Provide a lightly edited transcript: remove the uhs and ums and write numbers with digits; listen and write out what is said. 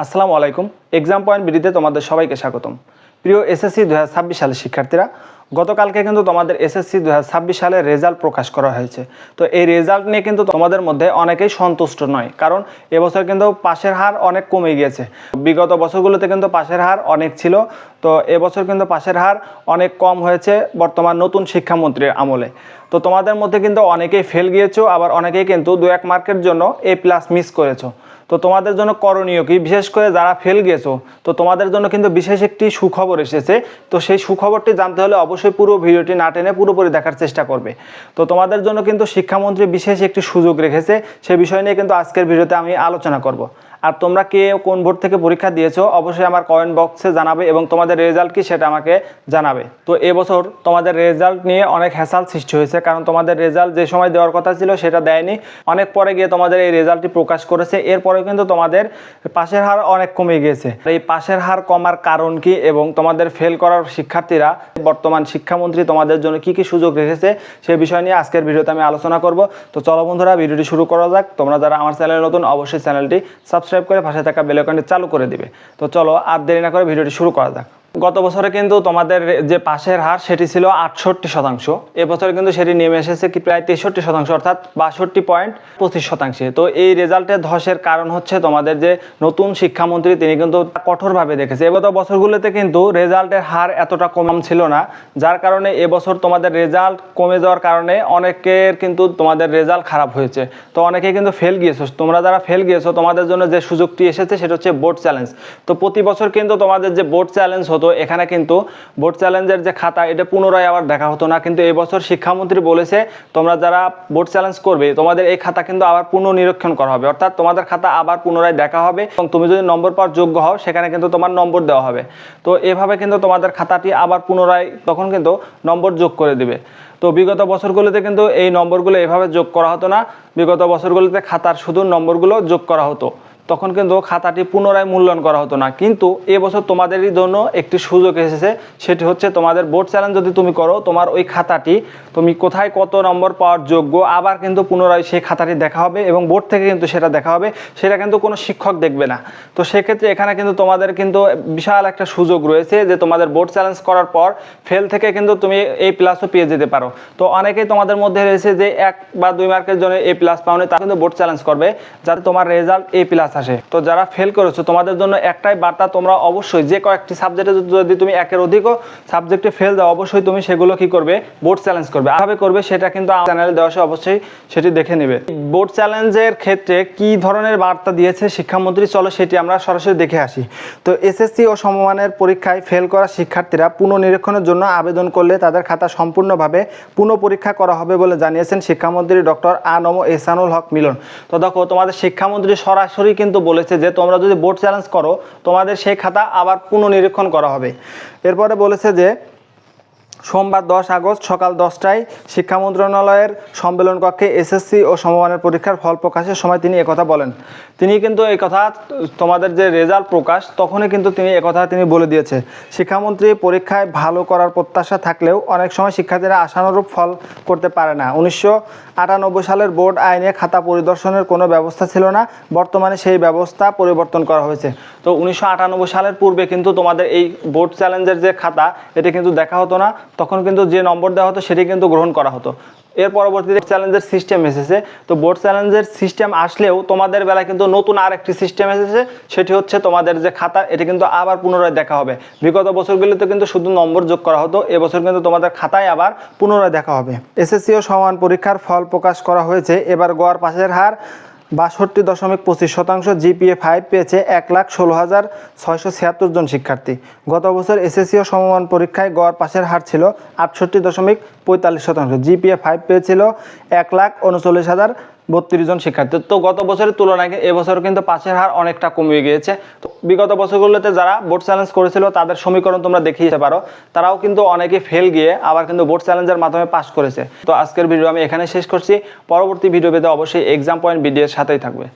আসসালামু আলাইকুম। Exam point বিডিতে তোমাদের সবাইকে স্বাগতম। প্রিয় এসএসসি 2026 সালের শিক্ষার্থীরা, গতকালকে কিন্তু তোমাদের এসএসসি 2026 সালের রেজাল্ট প্রকাশ করা হয়েছে। তো এই রেজাল্ট নিয়ে কিন্তু তোমাদের মধ্যে অনেকেই সন্তুষ্ট নয়, কারণ এবছর কিন্তু পাশের হার অনেক কমে গিয়েছে। বিগত বছরগুলোতে কিন্তু পাশের হার অনেক ছিল, তো এবছর কিন্তু পাশের হার অনেক কম হয়েছে বর্তমান নতুন শিক্ষামন্ত্রীর আমলে। তো তোমাদের মধ্যে কিন্তু অনেকেই ফেল গিয়েছো, আবার অনেকেই কিন্তু 2-1 মার্কের জন্য A+ মিস করেছো। তো তোমাদের জন্য করণীয় কি, বিশেষ করে যারা ফেল গিয়েছো, তো তোমাদের জন্য কিন্তু বিশেষ একটি সুখবর এসেছে। তো সেই সুখবরটি জানতে হলে অবশ্যই পুরো ভিডিওটি না টেনে পুরোপুরি দেখার চেষ্টা করবে। তো তোমাদের জন্য কিন্তু শিক্ষামন্ত্রী বিশেষ একটি সুযোগ রেখেছে, সে বিষয় নিয়ে কিন্তু আজকের ভিডিওতে আমি আলোচনা করব। আর তোমরা কে কোন বোর্ড থেকে পরীক্ষা দিয়েছো অবশ্যই আমার কমেন্ট বক্সে জানাবে, এবং তোমাদের রেজাল্ট কি সেটা আমাকে জানাবে। তো এবছর তোমাদের রেজাল্ট নিয়ে অনেক হ্যাসাল সৃষ্টি হয়েছে, কারণ তোমাদের রেজাল্ট যে সময় দেওয়ার কথা ছিল সেটা দেয়নি, অনেক পরে গিয়ে তোমাদের এই রেজাল্টটি প্রকাশ করেছে। এরপরে কিন্তু তোমাদের পাশের হার অনেক কমে গিয়েছে। এই পাশের হার কমার কারণ কি, এবং তোমাদের ফেল করার শিক্ষার্থীরা বর্তমান শিক্ষামন্ত্রী তোমাদের জন্য কি কি সুযোগ রেখেছে সেই বিষয় নিয়ে আজকের ভিডিওতে আমি আলোচনা করব। তো চলো বন্ধুরা, ভিডিওটি শুরু করা যাক। তোমরা যারা আমার চ্যানেলে নতুন অবশ্যই চ্যানেলটি সাবস্ক্রাইব করে পাশে থাকা বেল আইকনটি চালু করে দিবে। তো চলো আর দেরি না করে ভিডিওটি শুরু করা যাক। গত বছরে কিন্তু তোমাদের যে পাশের হার সেটি ছিল 68%। এবছরে কিন্তু সেটি নেমে এসেছে কি প্রায় 63%, অর্থাৎ 62.25%। তো এই রেজাল্টে ধসের কারণ হচ্ছে তোমাদের যে নতুন শিক্ষামন্ত্রী, তিনি কিন্তু কঠোরভাবে দেখেছে। গত বছরগুলোতে কিন্তু রেজাল্টের হার এতটা কম ছিল না, যার কারণে এবছর তোমাদের রেজাল্ট কমে যাওয়ার কারণে অনেকের কিন্তু তোমাদের রেজাল্ট খারাপ হয়েছে। তো অনেকে কিন্তু ফেল গিয়েছো। তোমরা যারা ফেল গিয়েছো তোমাদের জন্য যে সুযোগটি এসেছে সেটা হচ্ছে বোর্ড চ্যালেঞ্জ। তো প্রতি বছর কিন্তু তোমাদের যে বোর্ড চ্যালেঞ্জ হতো, এখানে কিন্তু বোর্ড চ্যালেঞ্জের যে খাতা এটা পুনরায় আবার দেখা হতো না, কিন্তু এবছর শিক্ষামন্ত্রী বলেছে তোমরা যারা বোর্ড চ্যালেঞ্জ করবে তোমাদের এই খাতা কিন্তু আবার পুনর্নিরীক্ষণ করা হবে, অর্থাৎ তোমাদের খাতা আবার পুনরায় দেখা হবে, এবং তুমি যদি নম্বর পাওয়ার যোগ্য হও সেখানে কিন্তু তোমার নম্বর দেওয়া হবে। তো এভাবে কিন্তু তোমাদের খাতাটি আবার পুনরায় তখন কিন্তু নম্বর যোগ করে দিবে। তো বিগত বছরগুলোতে কিন্তু এই নম্বরগুলো এভাবে যোগ করা হতো না, বিগত বছরগুলোতে খাতার শুধু নম্বরগুলো যোগ করা হতো, তখন কিন্তু খাতাটি পুনরায় মূল্যায়ন করা হতো না। কিন্তু এবছর তোমাদেরই জন্য একটি সুযোগ এসেছে, সেটি হচ্ছে তোমাদের বোর্ড চ্যালেঞ্জ যদি তুমি করো, তোমার ওই খাতাটি তুমি কোথায় কত নম্বর পাওয়ার যোগ্য আবার কিন্তু পুনরায় সেই খাতাটি দেখা হবে, এবং বোর্ড থেকে কিন্তু সেটা দেখা হবে, সেটা কিন্তু কোনো শিক্ষক দেখবে না। তো সেক্ষেত্রে এখানে কিন্তু তোমাদের কিন্তু বিশাল একটা সুযোগ রয়েছে যে তোমাদের বোর্ড চ্যালেঞ্জ করার পর ফেল থেকে কিন্তু তুমি A+ পেয়ে যেতে পারো। তো অনেকেই তোমাদের মধ্যে রয়েছে যে 1 বা 2 মার্কের জন্য A+ পাওনি, তারা কিন্তু বোর্ড চ্যালেঞ্জ করবে যাতে তোমার রেজাল্ট A+ আসে। তো যারা ফেল করেছো তোমাদের জন্য একটাই বার্তা, তোমরা অবশ্যই যে কয়েকটি সাবজেক্টে যদি তুমি 1-এর অধিকও সাবজেক্টে ফেল দাও, অবশ্যই তুমি সেগুলো কি করবে, বোর্ড চ্যালেঞ্জ করবে। কিভাবে করবে সেটা কিন্তু আমার চ্যানেলে দেওয়া আছে, অবশ্যই সেটি দেখে নেবে। বোর্ড চ্যালেঞ্জের ক্ষেত্রে কি ধরনের বার্তা দিয়েছে শিক্ষামন্ত্রী, চলো সেটি আমরা সরাসরি দেখে আসি। তো এসএসসি ও সমমানের পরীক্ষায় ফেল করা শিক্ষার্থীরা পুনর্নিরীক্ষণের জন্য আবেদন করলে তাদের খাতা সম্পূর্ণভাবে পুনঃপরীক্ষা করা হবে বলে জানিয়েছেন শিক্ষামন্ত্রী ডক্টর আ.ন.ম এহসানুল হক মিলন। তো দেখো, তোমাদের শিক্ষামন্ত্রী সরাসরি কিন্তু বলেছে যে তোমরা যদি বোর্ড চ্যালেঞ্জ করো তোমাদের সেই খাতা আবার পুনর্নিরীক্ষণ করা হবে। এরপরে বলেছে যে সোমবার 10 আগস্ট সকাল 10টায় শিক্ষা মন্ত্রণালয়ের সম্মেলন কক্ষে এসএসসি ও সমমানের পরীক্ষার ফল প্রকাশের সময় তিনি একথা বলেন। তিনি কিন্তু এই কথা, তোমাদের যে রেজাল্ট প্রকাশ তখনই কিন্তু তিনি একথা বলে দিয়েছে। শিক্ষামন্ত্রী পরীক্ষায় ভালো করার প্রত্যাশা থাকলেও অনেক সময় শিক্ষার্থীরা আশানুরূপ ফল করতে পারে না। 1998 সালের বোর্ড আইনে খাতা পরিদর্শনের কোনো ব্যবস্থা ছিল না, বর্তমানে সেই ব্যবস্থা পরিবর্তন করা হয়েছে। তো 1998 সালের পূর্বে কিন্তু তোমাদের এই বোর্ড চ্যালেঞ্জের যে খাতা এটা কিন্তু দেখা হতো না, তখন কিন্তু যে নম্বর দেওয়া হতো সেটি কিন্তু গ্রহণ করা হতো। এর পরবর্তীতে চ্যালেঞ্জের সিস্টেম এসেছে। তো বোর্ড চ্যালেঞ্জের সিস্টেম আসলেও তোমাদের বেলায় কিন্তু নতুন আরেকটি সিস্টেম এসেছে, সেটি হচ্ছে তোমাদের যে খাতা এটি কিন্তু আবার পুনরায় দেখা হবে। বিগত বছরগুলিতে কিন্তু শুধু নম্বর যোগ করা হতো, এবছর কিন্তু তোমাদের খাতায় আবার পুনরায় দেখা হবে। এসএসসি ও সমান পরীক্ষার ফল প্রকাশ করা হয়েছে। এবার গড় পাশের হার 62.25%, জিপিএ 5 পেয়েছে 1,16,676 জন শিক্ষার্থী। গত বছর এসএসসি ও সমমান পরীক্ষায় গড় পাশের হার ছিল 68.45%, জিপিএ 5 পেয়েছিল 1,39,032 জন শিক্ষার্থী। তো গত বছরের তুলনায় এবছর কিন্তু পাশের হার অনেকটা কমে গিয়েছে। তো বিগত বছরগুলোতে যারা বোর্ড চ্যালেঞ্জ করেছিল তাদের সমীকরণ তোমরা দেখিয়ে দিতে পারো, তারাও কিন্তু অনেকে ফেল গিয়ে আবার কিন্তু বোর্ড চ্যালেঞ্জের মাধ্যমে পাস করেছে। তো আজকের ভিডিও আমি এখানে শেষ করছি। পরবর্তী ভিডিও পেতে অবশ্যই এক্সাম পয়েন্ট ভিডিওর সাথেই থাকবে।